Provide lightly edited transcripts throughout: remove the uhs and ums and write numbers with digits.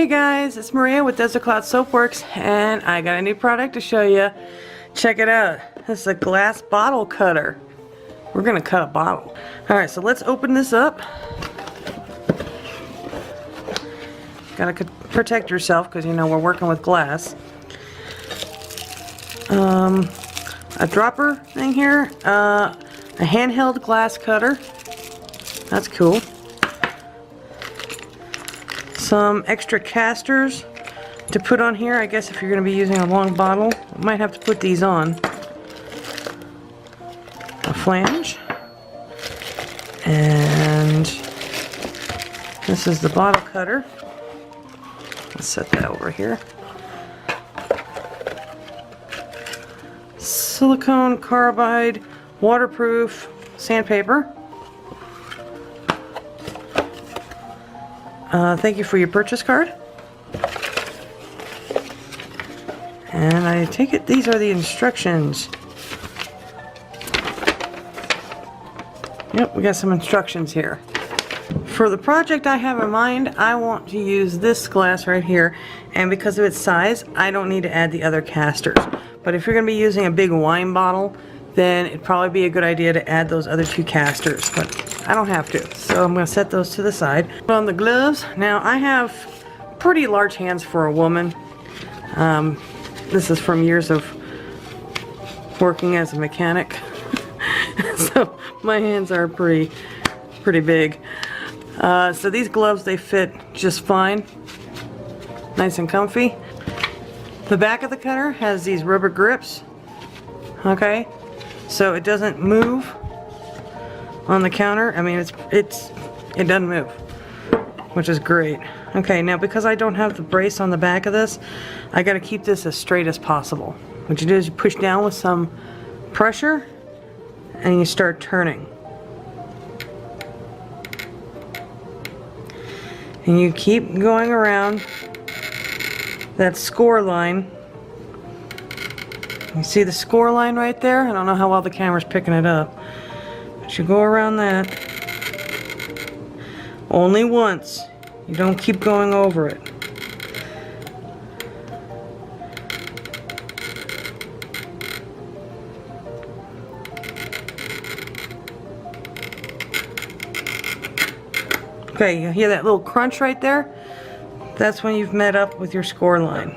Hey guys, it's Maria with Desert Cloud Soapworks, and I got a new product to show you. Check it out. This is a glass bottle cutter. We're gonna cut a bottle. Alright, so let's open this up. Gotta protect yourself because you know we're working with glass. A dropper thing here, a handheld glass cutter. That's cool. Some extra casters to put on here. I guess if you're going to be using a long bottle, you might have to put these on. A flange. And this is the bottle cutter. Let's set that over here. Silicone carbide, waterproof sandpaper. Thank you for your purchase card. And I take it these are the instructions. Yep, we got some instructions here. For the project I have in mind, I want to use this glass right here, and because of its size, I don't need to add the other casters. But if you're going to be using a big wine bottle, then it'd probably be a good idea to add those other two casters, but I don't have to, so I'm going to set those to the side. On the gloves, now I have pretty large hands for a woman. This is from years of working as a mechanic, so my hands are pretty big. So these gloves, they fit just fine, nice and comfy. The back of the cutter has these rubber grips, okay, so it doesn't move on the counter. I mean, it doesn't move, which is great. Okay, now because I don't have the brace on the back of this, I got to keep this as straight as possible. What you do is you push down with some pressure and you start turning. And you keep going around that score line. You see the score line right there? I don't know how well the camera's picking it up. But you go around that only once. You don't keep going over it. Okay, you hear that little crunch right there? That's when you've met up with your score line.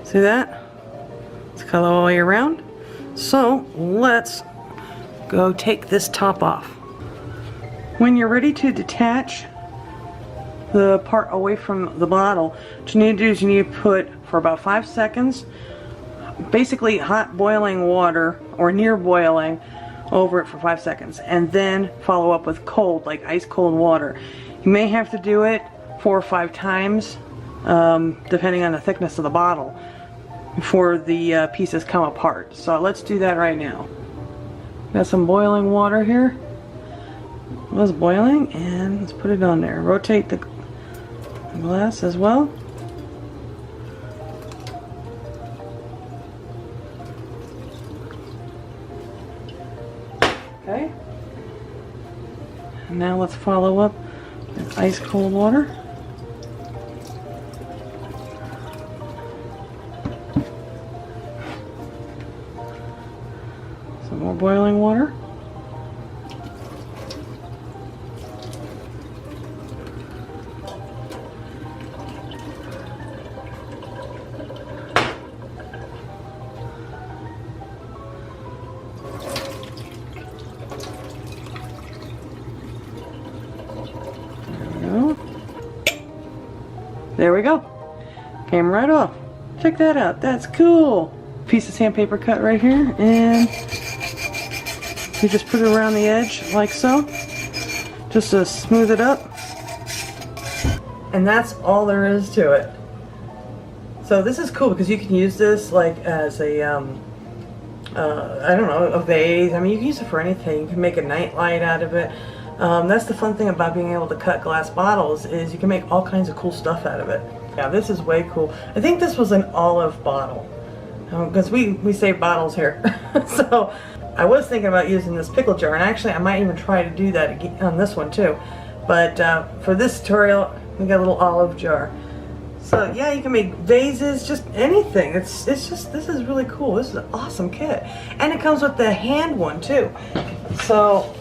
See that? It's cut all the way around. So let's go take this top off. When you're ready to detach the part away from the bottle, what you need to do is you need to put, for about 5 seconds, basically hot boiling water, or near boiling, over it for 5 seconds, and then follow up with cold, like ice cold water. You may have to do it 4 or 5 times, depending on the thickness of the bottle, before the pieces come apart. So let's do that right now. Got some boiling water here. It was boiling, and let's put it on there. Rotate the glass as well. Okay. And now let's follow up with ice cold water. Some more boiling water. There we go. Came right off. Check that out. That's cool. Piece of sandpaper cut right here, and you just put it around the edge like so, just to smooth it up. And that's all there is to it. So this is cool because you can use this like as a I don't know, a vase. I mean, you can use it for anything. You can make a night light out of it. That's the fun thing about being able to cut glass bottles, is you can make all kinds of cool stuff out of it. Yeah, this is way cool. I think this was an olive bottle, because we save bottles here. So I was thinking about using this pickle jar, and actually I might even try to do that on this one too. But for this tutorial, we got a little olive jar. So yeah, you can make vases, just anything. It's just, this is really cool. This is an awesome kit. And it comes with the hand one too. So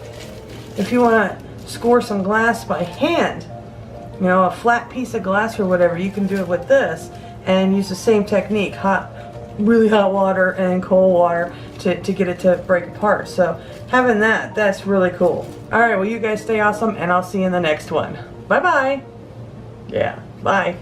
if you want to score some glass by hand, you know, a flat piece of glass or whatever, you can do it with this and use the same technique, really hot water and cold water to get it to break apart. So having that's really cool. Alright, well you guys stay awesome and I'll see you in the next one. Bye bye. Yeah, bye.